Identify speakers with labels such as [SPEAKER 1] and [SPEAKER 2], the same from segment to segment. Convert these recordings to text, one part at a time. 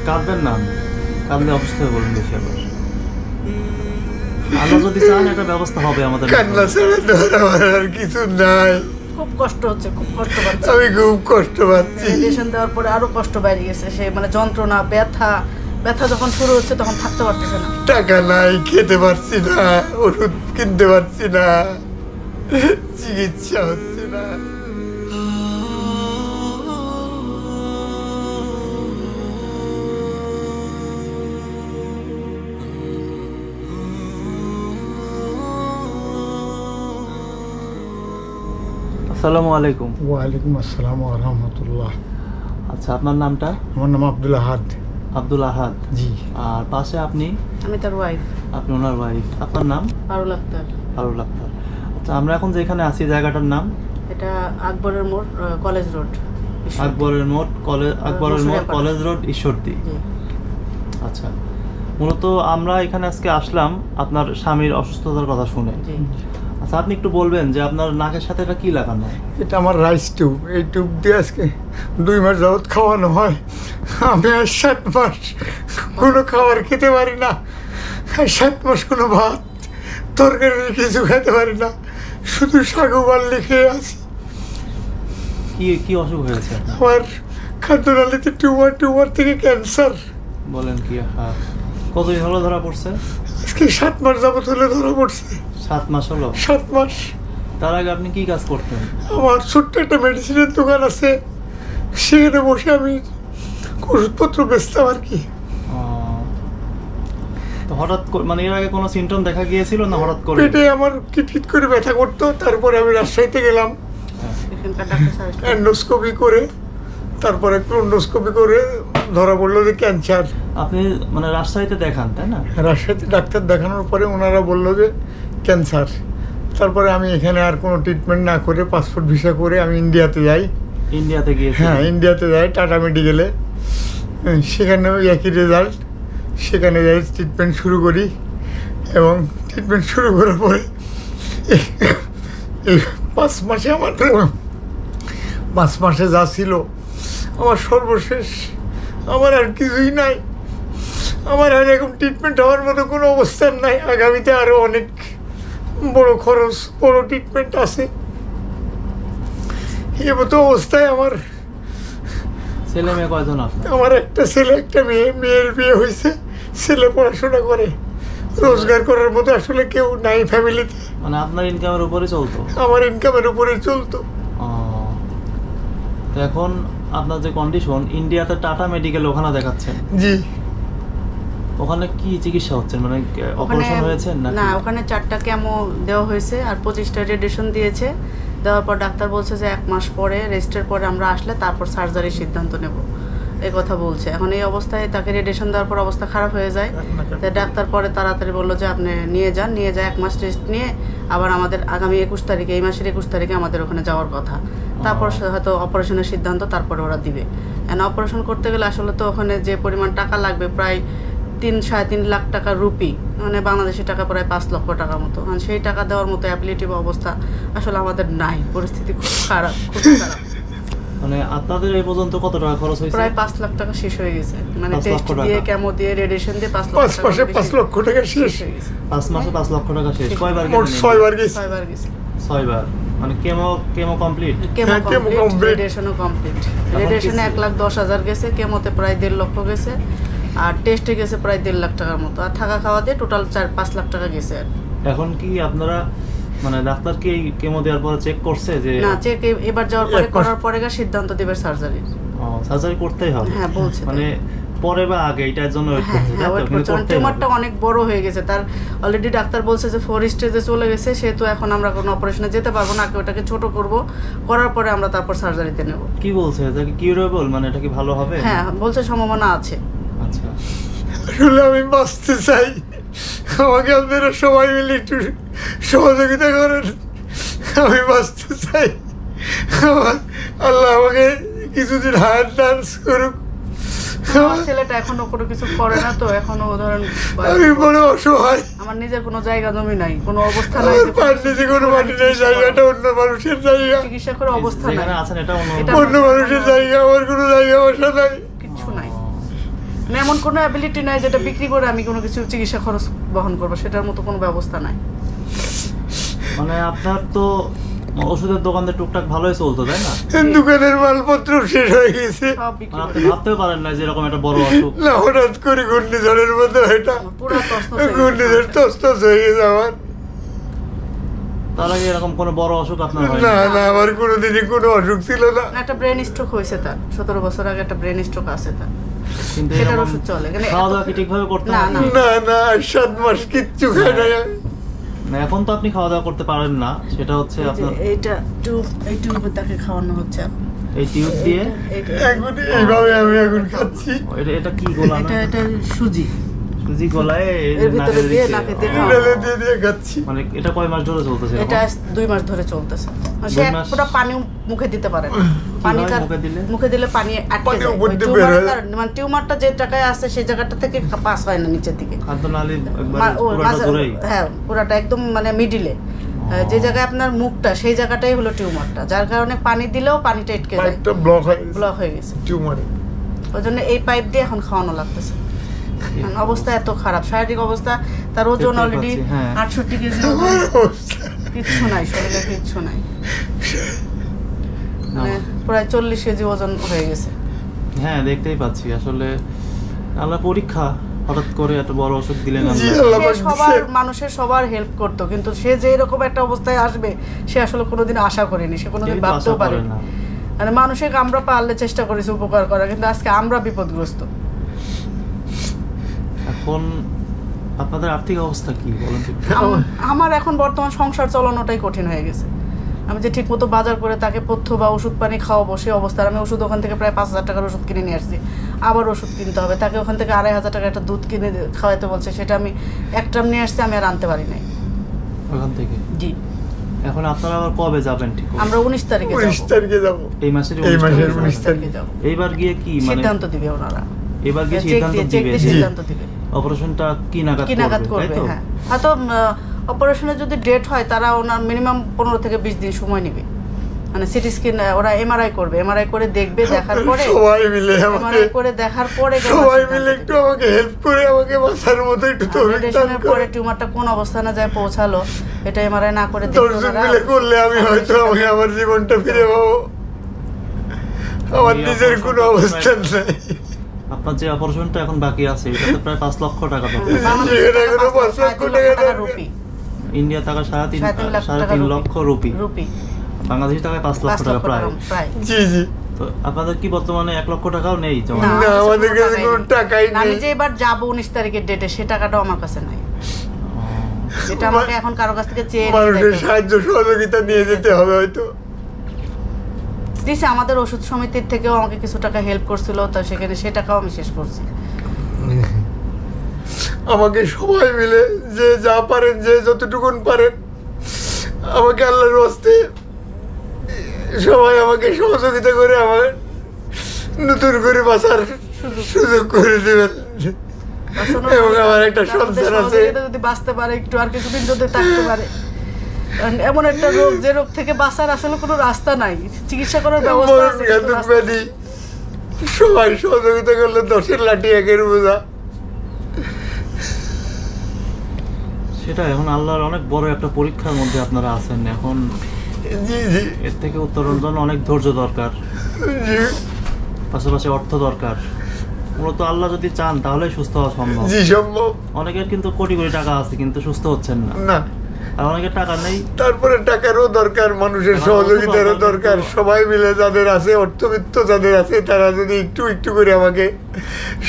[SPEAKER 1] কাঁদবেন না, কাঁদলে অসুস্থ হয়ে বলুন বেশি আবার। আল্লাহ যদি চান একটা ব্যবস্থা হবে আমাদের।
[SPEAKER 2] কান্না ছাড়া আর কিছু নাই।
[SPEAKER 3] খুব কষ্ট হচ্ছে, খুব কষ্ট পাচ্ছি
[SPEAKER 2] আমি, খুব কষ্ট পাচ্ছি।
[SPEAKER 3] রেডিয়েশন দেওয়ার পরে আরো কষ্ট বেড়ে গেছে। সে মানে যন্ত্রণা, ব্যথা যখন শুরু হচ্ছে তখন থাকতে পারতেছে না।
[SPEAKER 2] টাকা নাই, খেতে পারছি না, ওষুধ কিনতে পারছি না, চিকিৎসা হচ্ছে না।
[SPEAKER 1] আসসালামু আলাইকুম।
[SPEAKER 2] ওয়ালাইকুম আসসালাম ওয়া রাহমাতুল্লাহ।
[SPEAKER 1] আচ্ছা, আপনার নামটা?
[SPEAKER 2] আমার নাম আব্দুল আহাদ।
[SPEAKER 1] আব্দুল আহাদ,
[SPEAKER 2] জি।
[SPEAKER 1] আর পাশে আপনি?
[SPEAKER 3] আমি তার ওয়াইফ।
[SPEAKER 1] আপনি ওনার ওয়াইফ। আপনার নাম?
[SPEAKER 3] পারুল আক্তার।
[SPEAKER 1] পারুল আক্তার। আচ্ছা, আমরা এখন যেখানে আছি জায়গাটার নাম?
[SPEAKER 3] এটা আকবরের মোড়, কলেজ রোড।
[SPEAKER 1] আকবরের মোড় কলেজ রোড, ঈশ্বরদী। আচ্ছা, মূলত আমরা এখানে আজকে আসলাম আপনার স্বামীর অসুস্থতার কথা শুনে। আচ্ছা, আপনি একটু বলবেন যে আপনার নাকের সাথে এটা কি লাগানো?
[SPEAKER 2] এটা আমার রাইস টিউব। এই টিউব দিয়ে আজকে 2 মাস যাবৎ খাওয়ানো হয়। আমি আর 7 মাস কোনো খাবার খেতে পারি না। 7 মাস কোনো ভাত তরকারি কিছু খেতে পারি না, শুধু সাগু বাল্লি খেয়ে আছি।
[SPEAKER 1] কি অসুখ হয়েছে?
[SPEAKER 2] আমার খাদ্যনালীতে টিউমার থেকে ক্যান্সার।
[SPEAKER 1] বলেন কি? কতদিন হলো ধরা পড়ছে?
[SPEAKER 2] আজকে 7 মাস যাবৎ হলে ধরা পড়ছে।
[SPEAKER 1] 7 মাস হলো?
[SPEAKER 2] 7 মাস।
[SPEAKER 1] তার আগে আপনি কি কাজ করতেন?
[SPEAKER 2] আমার ছোট্ট একটা মেডিসিনের দোকান আছে, সেখানে বসে আমি ওষুধপত্র বেচতাম আর কি।
[SPEAKER 1] তো হঠাৎ মানে এর আগে কোনো সিমটম দেখা গিয়েছিল না হঠাৎ করে?
[SPEAKER 2] পেটে আমার কিটকিট করে ব্যথা করতো, তারপরে আমি রাজশাহীতে গেলাম, এন্ডোস্কোপি করে, তারপরে ক্লোন্ডোস্কোপি করে ধরা পড়লো যে ক্যান্সার।
[SPEAKER 1] আপনি মানে রাজশাহীতে দেখান, তাই না?
[SPEAKER 2] রাজশাহীতে ডাক্তার দেখানোর পরে ওনারা বললো যে ক্যান্সার। তারপরে আমি এখানে আর কোনো ট্রিটমেন্ট না করে পাসপোর্ট ভিসা করে আমি ইন্ডিয়াতে যাই।
[SPEAKER 1] ইন্ডিয়াতে গিয়ে?
[SPEAKER 2] হ্যাঁ, ইন্ডিয়াতে যাই টাটা মেডিকেলে। সেখানেও একই রেজাল্ট। সেখানে যাই, ট্রিটমেন্ট শুরু করি, এবং ট্রিটমেন্ট শুরু করার পরে এই 5 মাসে আমার 5 মাসে যা ছিল আমার সর্বশেষ, আমার আর কিছুই নাই। আমার আর এরকম ট্রিটমেন্ট হওয়ার মতো কোনো অবস্থান নাই। আগামীতে আরও অনেক বড় খরচ, বড় ট্রিটমেন্ট আছে। এই মতো অবস্থায় আমার
[SPEAKER 1] ছেলে মেয়ে কয়জন?
[SPEAKER 2] আমার একটা ছেলে, একটা মেয়ে। মেয়ের বিয়ে হয়েছে, ছেলে পড়াশোনা করে। রোজগার করার মতো আসলে কেউ নাই ফ্যামিলিতে।
[SPEAKER 1] মানে আপনার ইনকামের উপরে চলতো?
[SPEAKER 2] আমার ইনকামের উপরে চলতো।
[SPEAKER 1] তো এখন আপনার যে কন্ডিশন, ইন্ডিয়াতে টাটা মেডিকেল, ওখানে দেখাচ্ছেন?
[SPEAKER 2] জি।
[SPEAKER 1] ওখানে কি চিকিৎসা হচ্ছে? মানে অপারেশন হয়েছে
[SPEAKER 3] না? ওখানে 4টা কেমো দেওয়া হয়েছে আর 25টা রেডিয়েশন দিয়েছে। দেওয়ার পর ডাক্তার বলছে যে 1 মাস পরে, রেস্টের পরে আমরা আসলে তারপর সার্জারির সিদ্ধান্ত নেব, এই কথা বলছে। এখন এই অবস্থায় তাকে রেডিয়েশন দেওয়ার পর অবস্থা খারাপ হয়ে যায়। ডাক্তার পরে তাড়াতাড়ি বললো যে আপনি নিয়ে যান, 1 মাস রেস্ট নিয়ে আবার আমাদের আগামী 21 তারিখে, এই মাসের 21 তারিখে আমাদের ওখানে যাওয়ার কথা। তারপর হয়তো অপারেশনের সিদ্ধান্ত তারপরে ওরা দিবে। অপারেশন করতে গেলে আসলে তো ওখানে যে পরিমাণ টাকা লাগবে, প্রায় 3-3.5 লাখ টাকা রুপি, মানে বাংলাদেশি টাকা প্রায় 5 লক্ষ টাকার মতো। সেই টাকা দেওয়ার মতো অ্যাবিলিটি বা অবস্থা আসলে আমাদের নাই। পরিস্থিতি খুব খারাপ, খুব খারাপ।
[SPEAKER 1] মানে আপনাদের এই পর্যন্ত কত টাকা খরচ হয়েছে?
[SPEAKER 3] প্রায় 5 লাখ টাকা শেষ হয়ে গেছে। মানে টেস্ট দিয়ে, কেমো দিয়ে, রেডিয়েশন দিয়ে 5
[SPEAKER 2] লক্ষ টাকা শেষ হয়ে গেছে।
[SPEAKER 1] 5 মাসে 5 লক্ষ টাকা শেষ। কয়বার?
[SPEAKER 2] 6 বার গেছে।
[SPEAKER 1] 6 বার। মানে কেমো কমপ্লিট?
[SPEAKER 3] কেমো কমপ্লিট, রেডিয়েশনও কমপ্লিট। রেডিয়েশনে 1,10,000 গেছে, কেমোতে প্রায় 1.5 লক্ষ গেছে, আর টেস্টে গেছে প্রায় 1.5 লাখ টাকার মতো, আর থাকা খাওয়া দিয়ে টোটাল 4-5 লাখ টাকা গেছে।
[SPEAKER 1] এখন কি আপনারা মানে ডাক্তার কি কেমো দেওয়ার পরে চেক করছে যে?
[SPEAKER 3] না, চেক এবার যাওয়ার পরে, করার পরে সিদ্ধান্ত দেবে সার্জারি।
[SPEAKER 1] সার্জারি করতেই হবে?
[SPEAKER 3] হ্যাঁ, বলছে।
[SPEAKER 1] মানে পরে বা আগে এটার জন্য ওয়েট করতে?
[SPEAKER 3] টিউমারটা অনেক বড় হয়ে গেছে তার, অলরেডি ডাক্তার বলছে যে 4 স্টেজে চলে গেছে। সেহেতু এখন আমরা কোনো অপারেশনে যেতে পারবো না, ওটাকে ছোট করব, করার পরে আমরা তারপর সার্জারিতে নেব।
[SPEAKER 1] কি বলছে? এটা কি কিউরেবল? মানে এটা কি ভালো হবে?
[SPEAKER 3] হ্যাঁ, বলছে সম্ভাবনা আছে।
[SPEAKER 1] আচ্ছা,
[SPEAKER 2] আসলে আমি বাঁচতে চাই, আমাকে আপনারা সবাই মিলে একটু সহযোগিতা করেন। আমি বাঁচতে চাই, আল্লাহ আমাকে কিছুদিন হায়ার ডান্স করুক,
[SPEAKER 3] আমার ছেলেটা এখনো কোনো কিছু করে না, তো এখনো ধরেন
[SPEAKER 2] আমি বড় অসহায়,
[SPEAKER 3] আমার নিজের কোনো জায়গা জমি নাই, কোনো অবস্থা নাই,
[SPEAKER 2] আমার পাশে কোনো মাটি নেই, জায়গাটা অন্য মানুষের জায়গা,
[SPEAKER 3] চিকিৎসা করে অবস্থা নাই,
[SPEAKER 1] যেখানে আছেন এটা
[SPEAKER 2] অন্য মানুষের জায়গা, আমার কোনো জায়গা বসা নাই,
[SPEAKER 3] কিচ্ছু নাই। মানে এমন কোনো অ্যাবিলিটি নাই যেটা বিক্রি করে আমি কোনো কিছু চিকিৎসা খরচ বহন করবো, সেটার মতো কোনো ব্যবস্থা নাই।
[SPEAKER 1] মানে আপনার তো ওষুধের দোকানে টুকটাক ভালোই চলতো, তাই না?
[SPEAKER 2] দোকানের মালপত্র শেষ হয়ে গেছে,
[SPEAKER 3] সব বিক্রি
[SPEAKER 1] মানে আপনি
[SPEAKER 3] করে
[SPEAKER 1] ভাবতেও পারেন না যে এরকম একটা বড় অসুখ।
[SPEAKER 2] না হঠাৎ করে ঘূর্ণিঝড়ের মধ্যে এটা
[SPEAKER 3] পুরো তছনছ হয়ে গেছে।
[SPEAKER 2] ঘূর্ণিঝড় তছনছ হয়ে গেছে আমার।
[SPEAKER 1] তার আগে এরকম কোনো বড় অসুখ আপনার হয়
[SPEAKER 2] না না, আমার কোনোদিনই কোনো অসুখ ছিল না।
[SPEAKER 3] একটা ব্রেন স্ট্রোক হয়েছে তার, 17 বছর আগে একটা ব্রেন স্ট্রোক আছে তার,
[SPEAKER 1] কিন্তু
[SPEAKER 3] সেটার
[SPEAKER 1] এরকম
[SPEAKER 3] ওষুধ চলে। মানে
[SPEAKER 1] খাওয়া দাওয়া কি ঠিকভাবে করতে
[SPEAKER 3] না,
[SPEAKER 1] হয়?
[SPEAKER 3] না।
[SPEAKER 2] না না, 7 মাস কিচ্ছু খাই নাই আমি।
[SPEAKER 1] না, এখন তো আপনি খাওয়া দাওয়া করতে পারেন না, সেটা হচ্ছে আপনার
[SPEAKER 3] এইটা টিউব, এই টিউবে তাকে খাওয়ানো হচ্ছে এখন।
[SPEAKER 1] এই টিউব দিয়ে।
[SPEAKER 2] এখন এইভাবে আমি এখন খাচ্ছি।
[SPEAKER 1] এটা কি গোলা?
[SPEAKER 3] এটা সুজি,
[SPEAKER 1] সুজি গলায় এই
[SPEAKER 3] এর ভিতরে
[SPEAKER 1] নাকে
[SPEAKER 3] দিয়ে
[SPEAKER 1] দিচ্ছে।
[SPEAKER 3] নাকে দিয়ে
[SPEAKER 1] ও,
[SPEAKER 3] খাওয়া।
[SPEAKER 2] ডালে দিয়ে দিয়ে খাচ্ছি।
[SPEAKER 1] মানে এটা কয় মাস ধরে চলতেছে এরকম?
[SPEAKER 3] এটা 2 মাস ধরে চলতেছে। সে
[SPEAKER 1] 2 মাস?
[SPEAKER 3] পুরো পানি মুখে দিতে পারে না। পানি
[SPEAKER 1] হয়
[SPEAKER 3] তার
[SPEAKER 1] মুখে দিলে?
[SPEAKER 3] মুখে দিলে পানি আটকে
[SPEAKER 2] পানি
[SPEAKER 3] যায়।
[SPEAKER 2] উপর
[SPEAKER 3] ওই
[SPEAKER 2] দিয়ে বের
[SPEAKER 3] টিউমারের
[SPEAKER 2] হয়।
[SPEAKER 3] কারণে, মানে টিউমারটা যে জায়গায় আছে সেই জায়গাটা থেকে পাস হয় না নিচের দিকে।
[SPEAKER 1] খাদ্যনালী একবার
[SPEAKER 3] ও
[SPEAKER 1] পুরোটা
[SPEAKER 3] মাঝে-
[SPEAKER 1] ধরেই।
[SPEAKER 3] হ্যাঁ, পুরাটা একদম মানে মিডিলে, যে জায়গায় আপনার মুখটা, সেই জায়গাটাই হলো টিউমারটা, যার কারণে পানি দিলেও পানিটা আটকে যায়,
[SPEAKER 2] পাইপটা ব্লক হয়ে গেছে,
[SPEAKER 3] ব্লক হয়ে গেছে।
[SPEAKER 2] টিউমারে।
[SPEAKER 3] ওই জন্য এই পাইপ দিয়ে এখন খাওয়ানো লাগতেছে। মানে অবস্থা এত খারাপ, শারীরিক অবস্থা, তার ওজন
[SPEAKER 1] দেখতেই
[SPEAKER 3] অলরেডি
[SPEAKER 1] পাচ্ছি, হ্যাঁ।
[SPEAKER 3] 68 কেজি ওজন, কিচ্ছু নাই শরীরে, কিচ্ছু নাই, মানে প্রায় 40 কেজি ওজন হয়ে গেছে।
[SPEAKER 1] হ্যাঁ, দেখতেই পাচ্ছি। আসলে আল্লাহ পরীক্ষা, হঠাৎ করে এত বড় অসুখ দিলেন
[SPEAKER 2] জি,
[SPEAKER 1] আল্লাহ।
[SPEAKER 2] আল্লাহ
[SPEAKER 3] সে
[SPEAKER 2] পাক
[SPEAKER 3] সবার
[SPEAKER 2] দিছে।
[SPEAKER 3] মানুষের সবার হেল্প করতো, কিন্তু সে যে এরকম একটা অবস্থায় আসবে সে আসলে কোনোদিন আশা করেনি, সে কোনোদিন
[SPEAKER 1] কেউই তো আশা
[SPEAKER 3] ভাবতেও
[SPEAKER 1] করে
[SPEAKER 3] পারেনি।
[SPEAKER 1] না।
[SPEAKER 3] মানে মানুষের আমরা পারলে চেষ্টা করেছি উপকার করার, কিন্তু আজকে আমরা বিপদগ্রস্ত।
[SPEAKER 1] এখন আপনাদের আর্থিক অবস্থা কি বলেন তো একটু?
[SPEAKER 3] আমার এখন বর্তমান সংসার চালানোটাই কঠিন হয়ে গেছে। আমি যে ঠিক মতো বাজার করে তাকে পথ্য বা ওষুধ পানি খাওয়াবো, সেই অবস্থায় আমি ওষুধ ওখান থেকে প্রায় 5,000 টাকার ওষুধ কিনে নিয়ে আসছি, আবার ওষুধ কিনতে হবে, তাকে ওখান থেকে 2,500 টাকা একটা দুধ কিনে খাওয়াতে বলছে, সেটা আমি এক ট্রাম নিয়ে আসছি, আমি আর আনতে পারি নাই।
[SPEAKER 1] ওখান থেকে
[SPEAKER 3] জি,
[SPEAKER 1] এখন আপনারা আবার কবে যাবেন ঠিক করে?
[SPEAKER 3] আমরা 19 তারিখে
[SPEAKER 2] 19
[SPEAKER 3] যাবো।
[SPEAKER 2] তারিখে যাবো।
[SPEAKER 1] এই মাসের
[SPEAKER 2] এই মাসের
[SPEAKER 1] 19
[SPEAKER 2] 19
[SPEAKER 3] তারিখে যাবো।
[SPEAKER 1] এইবার গিয়ে কি মানে
[SPEAKER 3] সিদ্ধান্ত দিবে ওনারা,
[SPEAKER 1] এবার গিয়ে
[SPEAKER 3] চেক
[SPEAKER 1] সিদ্ধান্ত
[SPEAKER 3] দিয়ে
[SPEAKER 1] দিবে যে
[SPEAKER 3] সিদ্ধান্ত দিবে
[SPEAKER 1] অপারেশনটা কি নাগাদ
[SPEAKER 3] কি নাগাদ
[SPEAKER 1] করবে, তাই
[SPEAKER 3] করবে।
[SPEAKER 1] তো?
[SPEAKER 3] হ্যাঁ, হয়তো অপারেশনের যদি ডেট হয়, তারা ওনার মিনিমাম 15 থেকে 20 দিন সময় নেবে। মানে সিটি স্ক্যান ওরা এমআরআই করবে, এমআরআই করে দেখবে, দেখার পরে
[SPEAKER 2] সবাই মিলে আমাকে,
[SPEAKER 3] এমআরআই করে দেখার পরে
[SPEAKER 2] সবাই মিলে একটু আমাকে হেল্প করে আমাকে বাঁচার মতো একটু তৌফিক দান
[SPEAKER 3] রেডিয়েশনের পরে
[SPEAKER 2] করে।
[SPEAKER 3] টিউমারটা কোন অবস্থানে যায় পৌঁছালো, এটা এমআরআই না করে দেখবে
[SPEAKER 2] 10 জন
[SPEAKER 3] ওনারা।
[SPEAKER 2] মিলে করলে আমি হয়তো আমাকে আমার জীবনটা ফিরে পাবো। আমার
[SPEAKER 1] এই
[SPEAKER 2] নিজের কোনো
[SPEAKER 1] অপারেশনটা
[SPEAKER 2] অবস্থান নাই।
[SPEAKER 1] আপনার যে অপারেশনটা এখন বাকি আছে এটাতে প্রায় 5 লক্ষ টাকা দরকার।
[SPEAKER 3] বাংলাদেশে
[SPEAKER 2] সেখানে
[SPEAKER 3] টাকা
[SPEAKER 2] এখনো 5 লক্ষ
[SPEAKER 3] 5
[SPEAKER 2] টাকা
[SPEAKER 3] টাকা
[SPEAKER 2] দরকার।
[SPEAKER 3] রুপি,
[SPEAKER 1] ইন্ডিয়া টাকা
[SPEAKER 3] 3.5 লাখ টাকা
[SPEAKER 1] 3.5 লক্ষ রুপি,
[SPEAKER 3] রুপি,
[SPEAKER 1] বাংলাদেশি টাকায় 5 লক্ষ
[SPEAKER 3] 5
[SPEAKER 1] টাকা
[SPEAKER 3] লক্ষ
[SPEAKER 1] প্রায়।
[SPEAKER 3] টাকা প্রায়।
[SPEAKER 2] জি জি।
[SPEAKER 1] তো আপনাদের কি বর্তমানে 1 লক্ষ টাকাও নেই জমা?
[SPEAKER 3] না,
[SPEAKER 2] না, আমাদের
[SPEAKER 3] কাছে
[SPEAKER 2] কাছে কোনো টাকাই
[SPEAKER 3] না, আমি
[SPEAKER 2] নেই।
[SPEAKER 3] যে এবার যাবো 19 তারিখের ডেটে, সে টাকাটাও আমার কাছে নাই, যেটা আমাকে এখন কারো কাছ থেকে চেয়ে নিতে
[SPEAKER 2] মানুষের
[SPEAKER 3] হবে।
[SPEAKER 2] সাহায্য সহযোগিতা নিয়ে যেতে হবে হয়তো।
[SPEAKER 3] দিছে আমাদের ওষুধ সমিতির থেকেও আমাকে কিছু টাকা হেল্প করছিল, তো সেখানে সে টাকাও আমি শেষ করছি।
[SPEAKER 2] আমাকে সবাই মিলে যে যা পারেন, যে যতটুকুন পারেন, আমাকে আল্লাহর হস্তে সবাই আমাকে সহযোগিতা করে আমার নতুন করে বাঁচার সুযোগ করে দেবেন। এবং আমার একটা সন্তান আছে।
[SPEAKER 3] যদি বাঁচতে পারে একটু, আর কিছুদিন যদি থাকতে পারে। কারণ এমন একটা রোগ, যে রোগ থেকে বাঁচার আসলে কোনো রাস্তা নাই, চিকিৎসা করার ব্যবস্থা আছে কিন্তু
[SPEAKER 2] ঘাতক
[SPEAKER 3] রাস্তা-
[SPEAKER 2] ব্যাধি, সবাই সহযোগিতা করলে 10-এর লাঠি 1-এর বোঝা।
[SPEAKER 1] সেটা এখন আল্লাহর অনেক বড় একটা পরীক্ষার মধ্যে আপনারা আছেন এখন।
[SPEAKER 2] জি জি
[SPEAKER 1] এর থেকে উত্তরণের জন্য অনেক ধৈর্য দরকার,
[SPEAKER 2] জি
[SPEAKER 1] পাশাপাশি অর্থ দরকার। মূলত আল্লাহ যদি চান তাহলেই সুস্থ হওয়া সম্ভব।
[SPEAKER 2] জি সম্ভব
[SPEAKER 1] অনেকের কিন্তু কোটি কোটি টাকা আছে কিন্তু সুস্থ হচ্ছেন না,
[SPEAKER 2] না।
[SPEAKER 1] আর অনেকের টাকা নেই।
[SPEAKER 2] তারপরে টাকারও দরকার, মানুষের
[SPEAKER 1] টাকারও
[SPEAKER 2] সহযোগিতারও
[SPEAKER 1] দরকার,
[SPEAKER 2] দরকার।
[SPEAKER 1] কিন্তু-
[SPEAKER 2] সবাই মিলে যাদের আছে, অর্থবিত্ত যাদের আছে, তারা যদি একটু একটু করে আমাকে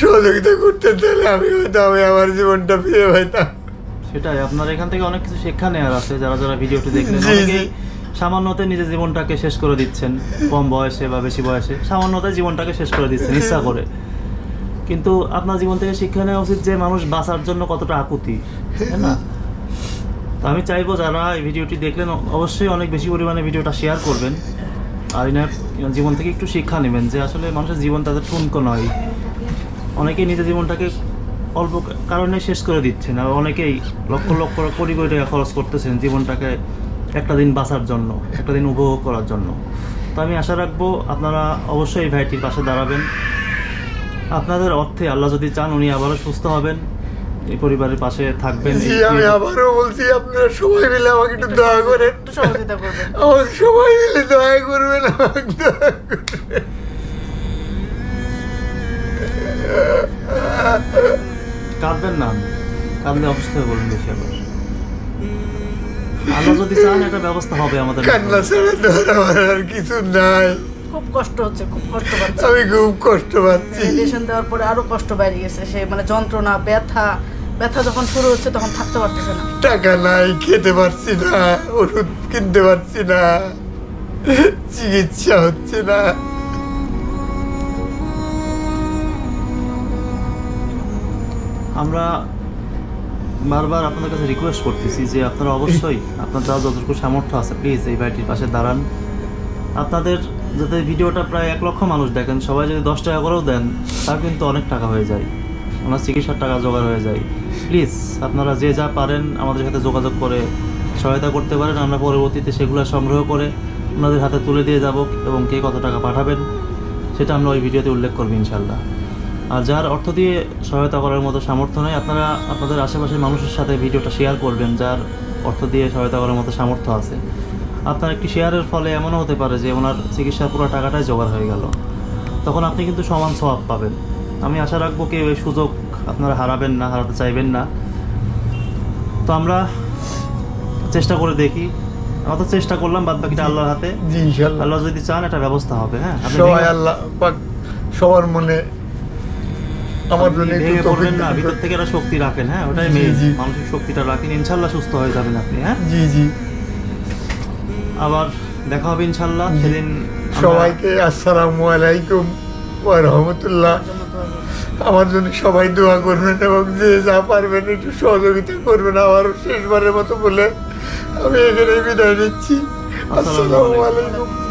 [SPEAKER 2] সহযোগিতা করতেন, তাহলে আমি হয়তো আমার জীবনটা ফিরে পাইতাম।
[SPEAKER 1] সেটাই, আপনার এখান থেকে অনেক কিছু শিক্ষা নেওয়ার আছে। যারা যারা ভিডিওটি দেখলেন,
[SPEAKER 2] জি,
[SPEAKER 1] অনেকেই
[SPEAKER 2] জি।
[SPEAKER 1] সামান্যতে নিজের জীবনটাকে শেষ করে দিচ্ছেন, কম বয়সে বা বেশি বয়সে সামান্যতে জীবনটাকে শেষ করে দিচ্ছেন ইচ্ছা করে। কিন্তু আপনার জীবন থেকে শিক্ষা নেওয়া উচিত যে মানুষ বাঁচার জন্য কতটা আকুতি, তাই না? তো আমি চাইবো যারা এই ভিডিওটি দেখলেন অবশ্যই অনেক বেশি পরিমাণে ভিডিওটা শেয়ার করবেন, আর এনার জীবন থেকে একটু শিক্ষা নেবেন যে আসলে মানুষের জীবন তাদের ঠুনকো নয়, অনেকেই নিজের জীবনটাকে অল্প কারণে শেষ করে দিচ্ছেন, আর অনেকেই লক্ষ লক্ষ কোটি কোটি টাকা খরচ করতেছেন জীবনটাকে একটা দিন বাঁচার জন্য, একটা দিন উপভোগ করার জন্য। তো আমি আশা রাখবো আপনারা অবশ্যই এই ভাইটির পাশে দাঁড়াবেন। আপনাদের অর্থে আল্লাহ যদি চান উনি আবারও সুস্থ হবেন, এই পরিবারের পাশে থাকবেন।
[SPEAKER 2] জি, আমি আবারও বলছি আপনারা সবাই মিলে আমাকে একটু দয়া করেন,
[SPEAKER 3] একটু সহযোগিতা করবেন।
[SPEAKER 2] আমাকে সবাই মিলে দয়া করবেন, আমাকে দয়া করবেন।
[SPEAKER 1] কাঁদবেন না, কাঁদলে অসুস্থ হয়ে বলুন বেশি আবার। আল্লাহ যদি চান একটা ব্যবস্থা হবে আমাদের।
[SPEAKER 2] কান্না ছাড়া ধর আমার আর কিছু নাই।
[SPEAKER 3] খুব কষ্ট হচ্ছে, খুব কষ্ট পাচ্ছে।
[SPEAKER 2] আমি খুব কষ্ট পাচ্ছি।
[SPEAKER 3] রেডিয়েশন দেওয়ার পরে আরো কষ্ট বেড়ে গেছে, সে মানে যন্ত্রণা, ব্যথা যখন শুরু হচ্ছে তখন থাকতে পারতেছে না।
[SPEAKER 2] টাকা নাই, খেতে পারছি না, ওষুধ কিনতে পারছি না, চিকিৎসা হচ্ছে না।
[SPEAKER 1] আমরা বারবার আপনাদের কাছে রিকোয়েস্ট করতেছি যে আপনারা অবশ্যই আপনার যা যতটুকু সামর্থ্য আছে প্লিজ এই ভাইটির পাশে দাঁড়ান। আপনাদের যাতে ভিডিওটা প্রায় 1 লক্ষ মানুষ দেখেন, সবাই যদি 10 টাকা করেও দেন তা কিন্তু অনেক টাকা হয়ে যায়, ওনার চিকিৎসার টাকা জোগাড় হয়ে যায়। প্লিজ আপনারা যে যা পারেন আমাদের সাথে যোগাযোগ করে সহায়তা করতে পারেন। আমরা পরবর্তীতে সেগুলো সংগ্রহ করে ওনাদের হাতে তুলে দিয়ে যাব, এবং কে কত টাকা পাঠাবেন সেটা আমরা ওই ভিডিওতে উল্লেখ করব ইনশাল্লাহ। আর যার অর্থ দিয়ে সহায়তা করার মতো সামর্থ্য নেই, আপনারা আপনাদের আশেপাশের মানুষের সাথে ভিডিওটা শেয়ার করবেন যার অর্থ দিয়ে সহায়তা করার মতো সামর্থ্য আছে। আপনার একটি শেয়ারের ফলে এমনও হতে পারে যে ওনার চিকিৎসার পুরো টাকাটাই জোগাড় হয়ে গেল, তখন আপনি কিন্তু সমান সওয়াব পাবেন। আমি আশা রাখবো কি ওই সুযোগ আপনারা হারাবেন না, হারাতে চাইবেন না। তো আমরা চেষ্টা করে দেখি, আমরা তো চেষ্টা করলাম, বাদ বাকিটা আল্লাহর হাতে।
[SPEAKER 2] জি ইনশাআল্লাহ,
[SPEAKER 1] আল্লাহ যদি চান একটা ব্যবস্থা হবে। হ্যাঁ, আপনি
[SPEAKER 2] সবাই আল্লাহ পাক সবার মনে আমার জন্য একটু
[SPEAKER 1] ভেঙে পড়বেন
[SPEAKER 2] তৌফিক
[SPEAKER 1] না,
[SPEAKER 2] দান
[SPEAKER 1] ভিতর
[SPEAKER 2] করুন।
[SPEAKER 1] থেকে একটা শক্তি রাখেন। হ্যাঁ, ওটাই
[SPEAKER 2] জি,
[SPEAKER 1] মেইন,
[SPEAKER 2] জি।
[SPEAKER 1] মানসিক শক্তিটা রাখেন, ইনশাল্লাহ সুস্থ হয়ে যাবেন আপনি। হ্যাঁ,
[SPEAKER 2] জি জি,
[SPEAKER 1] আবার দেখা হবে ইনশাল্লাহ
[SPEAKER 2] জি।
[SPEAKER 1] সেদিন।
[SPEAKER 2] সবাইকে আসসালামু আলাইকুম ওয়া রাহমাতুল্লাহ। আমার জন্য সবাই দোয়া করবেন এবং যে যা পারবেন একটু সহযোগিতা করবেন। আবার শেষবারের মতো বলে আমি এখানে বিদায় নিচ্ছি।
[SPEAKER 1] আসসালামু
[SPEAKER 2] আসসালামু
[SPEAKER 1] আলাইকুম।
[SPEAKER 2] আলাইকুম।